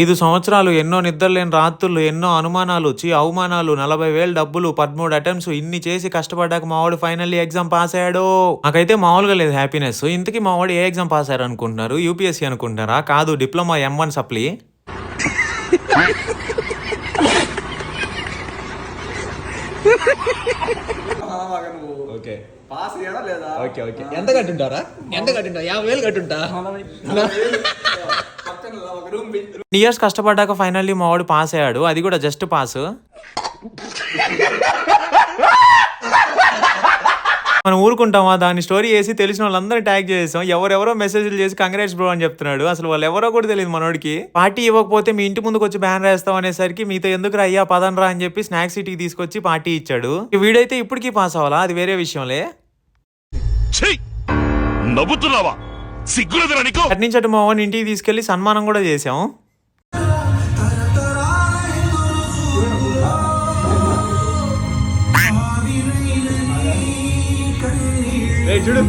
5 సంవత్సరాలు, ఎన్నో నిద్రలేని రాత్రులు, ఎన్నో అనుమానాలు, అవమానాలు, 40,000 డబ్బులు, 13 అటెంప్ట్స్ ఇన్ని చేసి కష్టపడ్డాక మావాడు ఫైనల్లీ ఎగ్జామ్ పాస్ అయ్యాడు. నాకైతే మామూలుగా లేదు హ్యాపీనెస్. ఇంతకీ మావాడు ఏ ఎగ్జామ్ పాస్ అయ్యారు అనుకుంటున్నారు? యూపీఎస్సీ అనుకుంటున్నారా? కాదు, diploma M1 supply. Okay pass అయ్యాడా లేదా? Okay okay. ఎంత కట్టింటారా? 50,000 కట్టింటా. ఇయర్స్ కష్టపడ్డాక ఫైనల్లీ మావాడు పాస్ అయ్యాడు. అది కూడా జస్ట్ పాస్. మనం ఊరుకుంటామా? దాని స్టోరీ వేసి తెలిసిన వాళ్ళందరూ ట్యాగ్ చేసాం. ఎవరెవరో మెసేజ్లు చేసి కంగ్రాట్స్ బ్రో అని చెప్తున్నాడు. అసలు వాళ్ళు ఎవరో కూడా తెలియదు మనోడికి. పార్టీ ఇవ్వకపోతే మీ ఇంటి ముందుకు వచ్చి బ్యాన్ వేస్తాం అనేసరికి మీతో ఎందుకు అయ్యా పదనరా అని చెప్పి స్నాక్స్ సిటీకి తీసుకొచ్చి పార్టీ ఇచ్చాడు. వీడైతే ఇప్పటికీ పాస్ అవ్వాలా? అది వేరే విషయంలే. అటు నుంచి అటు మా వాడిని ఇంటికి తీసుకెళ్లి సన్మానం కూడా చేసాం. చూడు